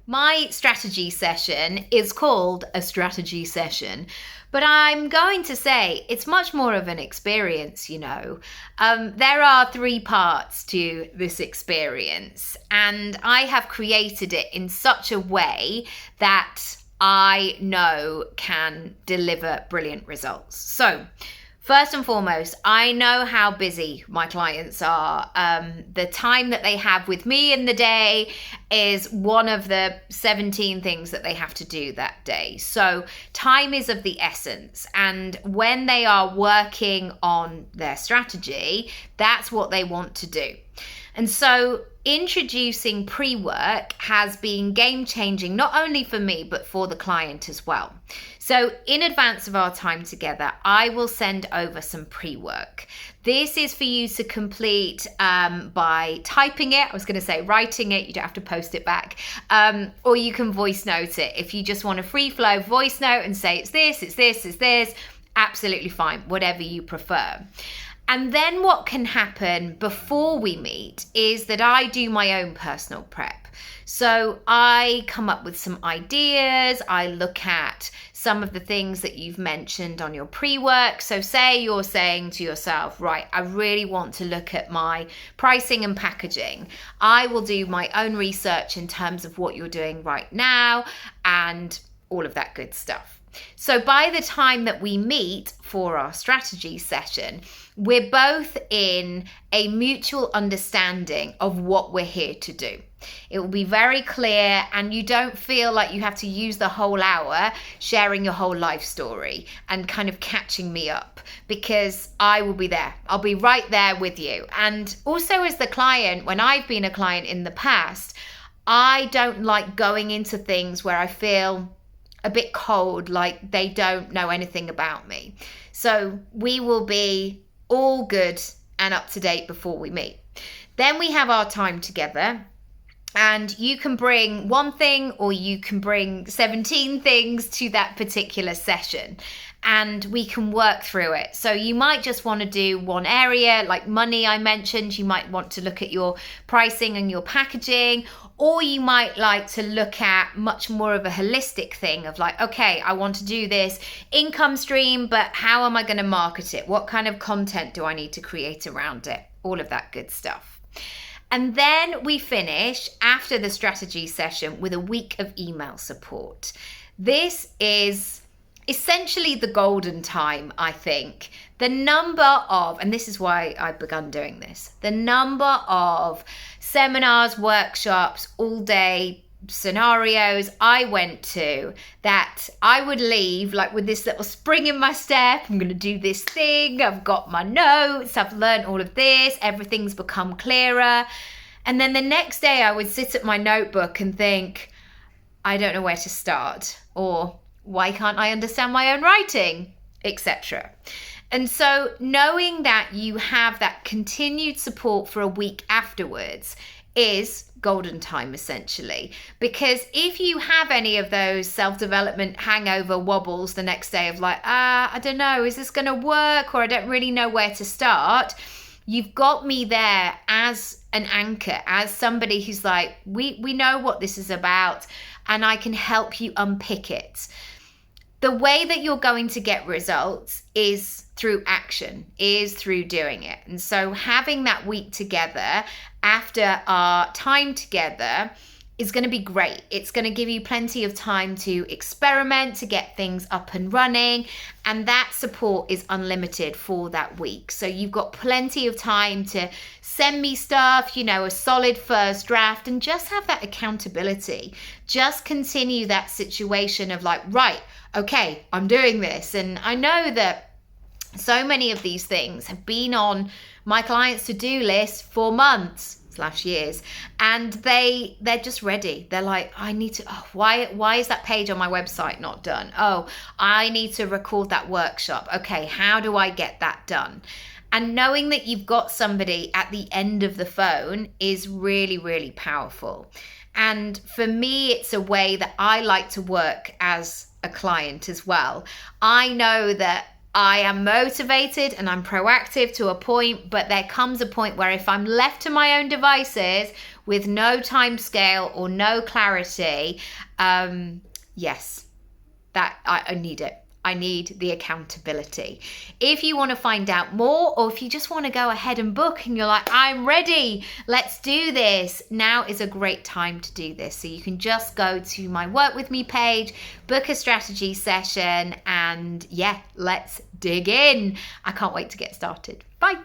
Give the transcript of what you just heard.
My strategy session is called a strategy session, but I'm going to say it's much more of an experience, There are 3 parts to this experience, and I have created it in such a way that I know can deliver brilliant results. So, first and foremost, I know how busy my clients are. The time that they have with me in the day is one of the 17 things that they have to do that day. So time is of the essence. And when they are working on their strategy, that's what they want to do. And so introducing pre-work has been game-changing, not only for me, but for the client as well. So in advance of our time together, I will send over some pre-work. This is for you to complete by typing it. I was going to say writing it. You don't have to post it back. Or you can voice note it. If you just want a free flow voice note and say it's this, it's this, it's this, absolutely fine, whatever you prefer. And then what can happen before we meet is that I do my own personal prep. So I come up with some ideas. I look at some of the things that you've mentioned on your pre-work. So say you're saying to yourself, right, I really want to look at my pricing and packaging. I will do my own research in terms of what you're doing right now and all of that good stuff. So by the time that we meet for our strategy session, we're both in a mutual understanding of what we're here to do. It will be very clear, and you don't feel like you have to use the whole hour sharing your whole life story and kind of catching me up, because I will be there. I'll be right there with you. And also as the client, when I've been a client in the past, I don't like going into things where I feel a bit cold, like they don't know anything about me. So we will be all good and up to date before we meet. Then we have our time together, and you can bring one thing or you can bring 17 things to that particular session, and we can work through it. So you might just want to do one area, like money I mentioned. You might want to look at your pricing and your packaging, or you might like to look at much more of a holistic thing of like, okay, I want to do this income stream, but how am I going to market it? What kind of content do I need to create around it? All of that good stuff. And then we finish after the strategy session with a week of email support. This is essentially the golden time, I think. The number of, and this is why I've begun doing this, the number of seminars, workshops, all day scenarios I went to, that I would leave like with this little spring in my step. I'm going to do this thing. I've got my notes. I've learned all of this. Everything's become clearer. And then the next day I would sit at my notebook and think, I don't know where to start, or why can't I understand my own writing, etc. And so knowing that you have that continued support for a week afterwards is golden time, essentially. Because if you have any of those self-development hangover wobbles the next day of like, I don't know, is this going to work? Or I don't really know where to start. You've got me there as an anchor, as somebody who's like, we know what this is about, and I can help you unpick it. The way that you're going to get results is through action, is through doing it. And so having that week together after our time together is going to be great. It's going to give you plenty of time to experiment, to get things up and running. And that support is unlimited for that week. So you've got plenty of time to send me stuff, a solid first draft, and just have that accountability. Just continue that situation of like, right, okay, I'm doing this. And I know that so many of these things have been on my clients' to-do list for months/years, and they're just ready. They're like, I need to, why is that page on my website not done? Oh, I need to record that workshop. Okay, how do I get that done? And knowing that you've got somebody at the end of the phone is really, really powerful. And for me, it's a way that I like to work as a client as well. I know that I am motivated and I'm proactive to a point, but there comes a point where if I'm left to my own devices with no time scale or no clarity, yes, that I need it. I need the accountability. If you want to find out more, or if you just want to go ahead and book and you're like, I'm ready, let's do this, now is a great time to do this. So you can just go to my Work With Me page, book a strategy session, and yeah, let's dig in. I can't wait to get started. Bye.